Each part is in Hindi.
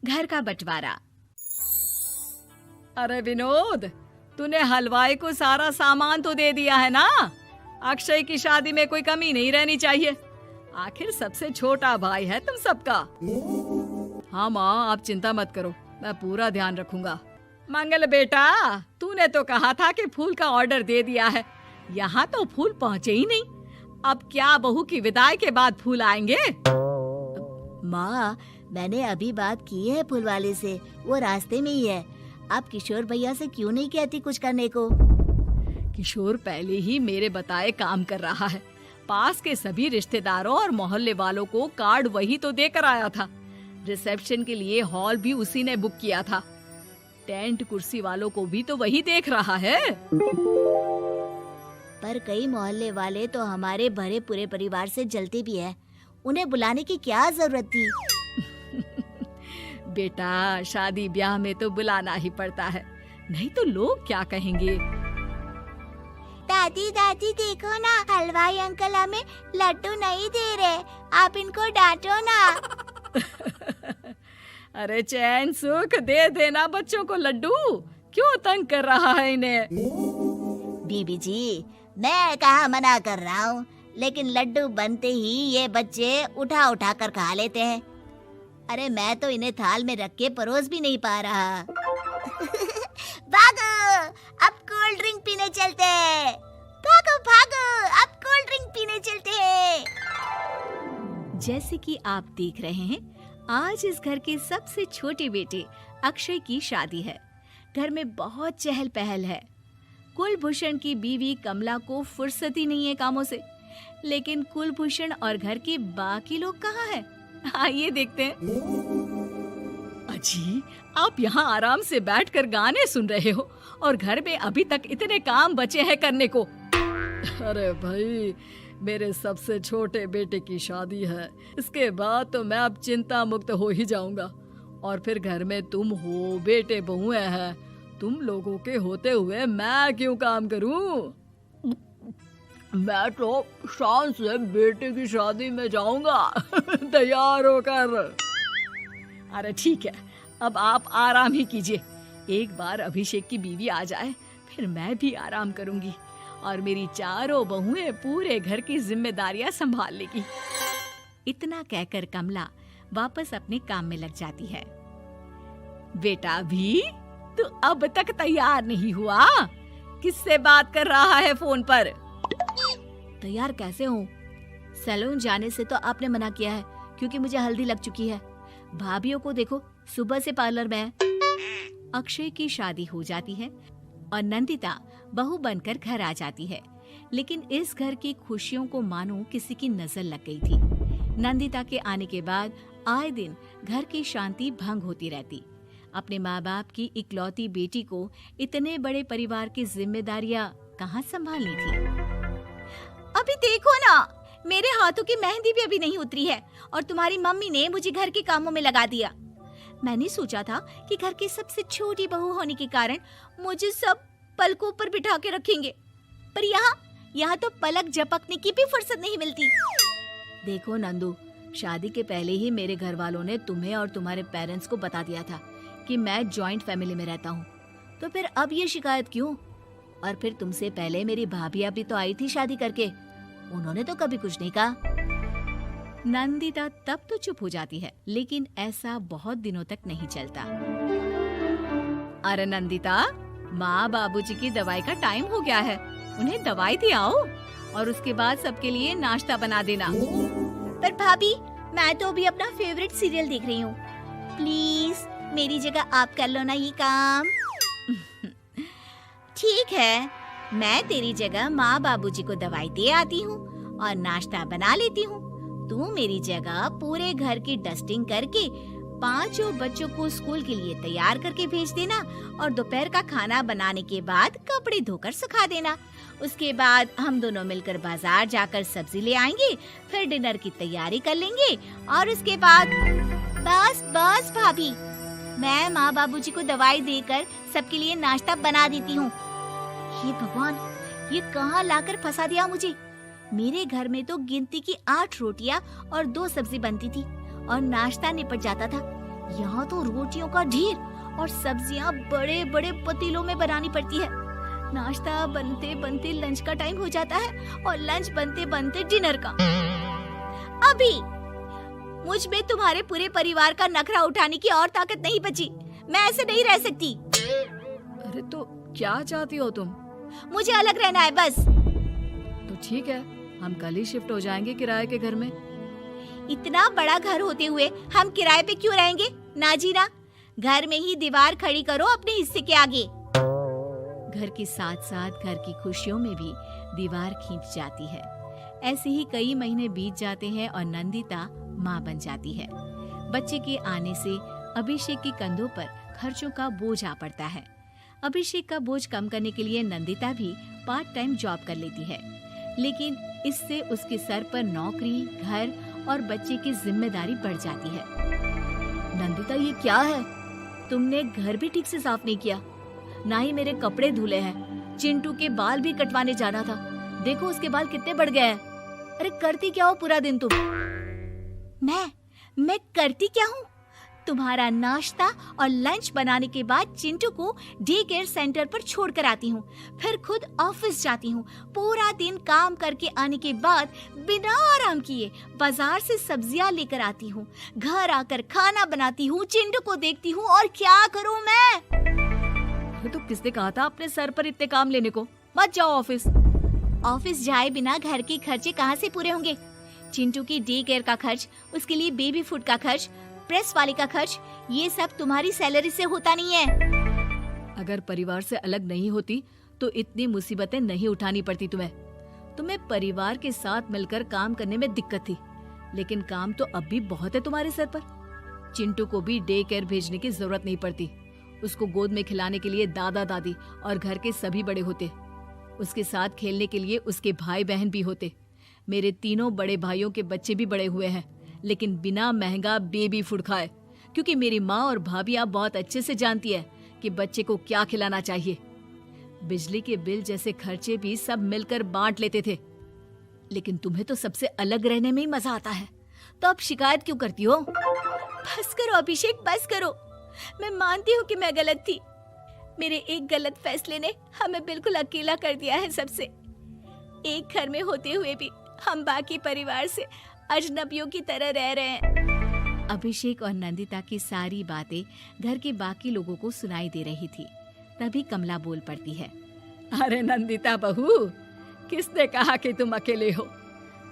घर का बंटवारा। अरे विनोद, तूने हलवाई को सारा सामान तो दे दिया है ना? अक्षय की शादी में कोई कमी नहीं रहनी चाहिए। आखिर सबसे छोटा भाई है तुम सबका। हाँ माँ, आप चिंता मत करो, मैं पूरा ध्यान रखूंगा। मंगल बेटा, तूने तो कहा था कि फूल का ऑर्डर दे दिया है, यहाँ तो फूल पहुँचे ही नहीं। अब क्या बहू की विदाई के बाद फूल आएंगे? माँ, मैंने अभी बात की है फूल वाले से, वो रास्ते में ही है। आप किशोर भैया से क्यों नहीं कहती कुछ करने को? किशोर पहले ही मेरे बताए काम कर रहा है। पास के सभी रिश्तेदारों और मोहल्ले वालों को कार्ड वही तो देकर आया था। रिसेप्शन के लिए हॉल भी उसी ने बुक किया था। टेंट कुर्सी वालों को भी तो वही देख रहा है। पर कई मोहल्ले वाले तो हमारे भरे पूरे परिवार से जलते भी हैं। उन्हें बुलाने की क्या जरूरत थी? बेटा, शादी ब्याह में तो बुलाना ही पड़ता है, नहीं तो लोग क्या कहेंगे। दादी दादी देखो ना, हलवाई अंकल हमें लड्डू नहीं दे रहे, आप इनको डांटो ना। अरे चैन सुख दे देना बच्चों को लड्डू, क्यों तंग कर रहा है इन्हें? बीबी जी, मैं कहाँ मना कर रहा हूँ, लेकिन लड्डू बनते ही ये बच्चे उठा उठा कर खा लेते हैं। अरे मैं तो इन्हें थाल में रख के परोस भी नहीं पा रहा। भागो, अब कोल्ड ड्रिंक पीने चलते हैं। भागो भागो, अब कोल्ड ड्रिंक पीने चलते हैं। जैसे कि आप देख रहे हैं, आज इस घर के सबसे छोटे बेटे अक्षय की शादी है। घर में बहुत चहल पहल है। कुलभूषण की बीवी कमला को फुर्सत ही नहीं है कामों से, लेकिन कुलभूषण और घर के बाकी लोग कहाँ हैं? आइए देखते हैं। अजी, आप यहाँ आराम से बैठकर गाने सुन रहे हो और घर में अभी तक इतने काम बचे हैं करने को। अरे भाई, मेरे सबसे छोटे बेटे की शादी है, इसके बाद तो मैं अब चिंता मुक्त हो ही जाऊंगा। और फिर घर में तुम हो, बेटे बहुएं हैं, तुम लोगों के होते हुए मैं क्यों काम करूं? मैं तो शान से बेटे की शादी में जाऊंगा तैयार होकर। अरे ठीक है, अब आप आराम ही कीजिए। एक बार अभिषेक की बीवी आ जाए, फिर मैं भी आराम करूंगी और मेरी चारों बहुएं पूरे घर की जिम्मेदारियां संभाल लेगी। इतना कहकर कमला वापस अपने काम में लग जाती है। बेटा भी, तू अब तक तैयार नहीं हुआ? किससे बात कर रहा है फोन पर? तैयार कैसे हूँ? सैलून जाने से तो आपने मना किया है, क्योंकि मुझे हल्दी लग चुकी है। भाभीयों को देखो, सुबह से पार्लर में है। अक्षय की शादी हो जाती है और नंदिता बहू बनकर घर आ जाती है, लेकिन इस घर की खुशियों को मानो किसी की नजर लग गई थी। नंदिता के आने के बाद आए दिन घर की शांति भंग होती रहती। अपने माँ बाप की इकलौती बेटी को इतने बड़े परिवार की जिम्मेदारियां कहाँ संभालनी थी। अभी देखो ना, मेरे हाथों की मेहंदी भी अभी नहीं उतरी है और तुम्हारी मम्मी ने मुझे घर के कामों में लगा दिया। मैंने सोचा था कि घर की सबसे छोटी बहू होने के कारण मुझे सब पलकों पर बिठा के रखेंगे, पर यहाँ तो पलक झपकने की भी फुर्सत नहीं मिलती। देखो नंदू, शादी के पहले ही मेरे घर वालों ने तुम्हें और तुम्हारे पेरेंट्स को बता दिया था कि मैं जॉइंट फैमिली में रहता हूँ, तो फिर अब ये शिकायत क्यों? और फिर तुमसे पहले मेरी भाभियाँ भी तो आई थी शादी करके, उन्होंने तो कभी कुछ नहीं कहा। नंदिता तब तो चुप हो जाती है, लेकिन ऐसा बहुत दिनों तक नहीं चलता। अरे नंदिता, माँ बाबूजी की दवाई का टाइम हो गया है, उन्हें दवाई दे आओ और उसके बाद सबके लिए नाश्ता बना देना। पर भाभी, मैं तो अभी अपना फेवरेट सीरियल देख रही हूँ। प्लीज मेरी जगह आप कर लो ना ये काम। ठीक है, मैं तेरी जगह माँ बाबूजी को दवाई दे आती हूँ और नाश्ता बना लेती हूँ। तू मेरी जगह पूरे घर की डस्टिंग करके 5 बच्चों को स्कूल के लिए तैयार करके भेज देना और दोपहर का खाना बनाने के बाद कपड़े धोकर सुखा देना। उसके बाद हम दोनों मिलकर बाजार जाकर सब्जी ले आएंगे, फिर डिनर की तैयारी कर लेंगे और उसके बाद बस भाभी, मैं माँ बाबूजी को दवाई देकर सबके लिए नाश्ता बना देती हूँ। हे भगवान, ये कहाँ लाकर फंसा दिया मुझे। मेरे घर में तो गिनती की 8 रोटियां और 2 सब्जी बनती थी और नाश्ता निपट जाता था। यहाँ तो रोटियों का ढेर और सब्जियाँ बड़े बड़े पतीलों में बनानी पड़ती है। नाश्ता बनते बनते लंच का टाइम हो जाता है और लंच बनते बनते डिनर का। अभी मुझ में तुम्हारे पूरे परिवार का नखरा उठाने की और ताकत नहीं बची। मैं ऐसे नहीं रह सकती। अरे तो क्या चाहती हो तुम? मुझे अलग रहना है बस। तो ठीक है, हम कल ही शिफ्ट हो जाएंगे किराए के घर में। इतना बड़ा घर होते हुए हम किराए पे क्यों रहेंगे? ना जी ना, घर में ही दीवार खड़ी करो अपने हिस्से के आगे। घर के साथ साथ घर की खुशियों में भी दीवार खींच जाती है। ऐसे ही कई महीने बीत जाते हैं और नंदिता माँ बन जाती है। बच्चे के आने से अभिषेक के कंधों पर खर्चों का बोझ आ पड़ता है। अभिषेक का बोझ कम करने के लिए नंदिता भी पार्ट टाइम जॉब कर लेती है, लेकिन इससे उसके सर पर नौकरी, घर और बच्चे की जिम्मेदारी बढ़ जाती है। नंदिता, ये क्या है? तुमने घर भी ठीक से साफ नहीं किया, ना ही मेरे कपड़े धुले हैं। चिंटू के बाल भी कटवाने जाना था, देखो उसके बाल कितने बढ़ गए हैं। अरे करती क्या हो पूरा दिन तुम? मैं करती क्या हूँ? तुम्हारा नाश्ता और लंच बनाने के बाद चिंटू को डे केयर सेंटर पर छोड़कर आती हूँ, फिर खुद ऑफिस जाती हूँ। पूरा दिन काम करके आने के बाद बिना आराम किए बाजार से सब्जियाँ लेकर आती हूँ, घर आकर खाना बनाती हूँ, चिंटू को देखती हूँ और क्या करूँ मैं? तो किसने कहा था अपने सर पर इतने काम लेने को? मत जाओ ऑफिस। ऑफिस जाए बिना घर के खर्चे कहाँ से पूरे होंगे? चिंटू की डे केयर का खर्च, उसके लिए बेबी फूड का खर्च, प्रेस वाले का खर्च, ये सब तुम्हारी सैलरी से होता नहीं है। अगर परिवार से अलग नहीं होती तो इतनी मुसीबतें नहीं उठानी पड़ती तुम्हें परिवार के साथ मिलकर काम करने में दिक्कत थी, लेकिन काम तो अब भी बहुत है तुम्हारे सर पर। चिंटू को भी डे केयर भेजने की जरूरत नहीं पड़ती। उसको गोद में खिलाने के लिए दादा दादी और घर के सभी बड़े होते। उसके साथ खेलने के लिए उसके भाई बहन भी होते। मेरे तीनों बड़े भाइयों के बच्चे भी बड़े हुए हैं, लेकिन बिना महंगा बेबी फूड खाए, क्योंकि मेरी माँ और भाभियाँ बहुत अच्छे से जानती है कि बच्चे को क्या खिलाना चाहिए। बिजली के बिल जैसे खर्चे भी सब मिलकर बांट लेते थे। लेकिन तुम्हें तो सबसे अलग रहने में ही मजा आता है, तो अब शिकायत क्यों करती हो? बस करो अभिषेक, बस करो। मैं मानती हूँ कि मैं गलत थी। मेरे एक गलत फैसले ने हमें बिल्कुल अकेला कर दिया है सबसे। एक घर में होते हुए भी हम बाकी परिवार से अजनबियों की तरह रह रहे हैं। अभिषेक और नंदिता की सारी बातें घर के बाकी लोगों को सुनाई दे रही थी। तभी कमला बोल पड़ती है। अरे नंदिता बहू, किसने कहा कि तुम अकेले हो?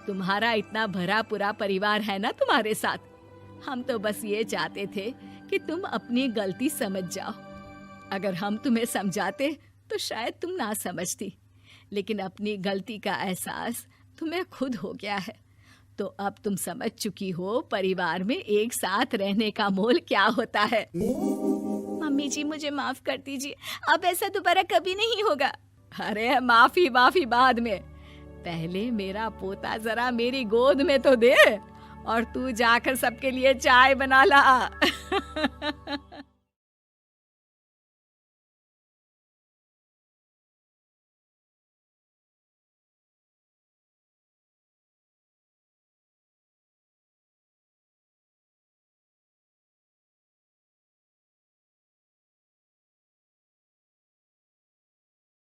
तुम्हारा इतना भरा पूरा परिवार है ना तुम्हारे साथ। हम तो बस ये चाहते थे कि तुम अपनी गलती समझ जाओ। अगर हम तुम्हें समझाते तो शायद तुम ना समझती, लेकिन अपनी गलती का एहसास तुम्हें खुद हो गया है, तो अब तुम समझ चुकी हो परिवार में एक साथ रहने का मोल क्या होता है। मम्मी जी, मुझे माफ कर दीजिए, अब ऐसा दोबारा कभी नहीं होगा। अरे माफी बाद में, पहले मेरा पोता जरा मेरी गोद में तो दे, और तू जाकर सबके लिए चाय बना ला।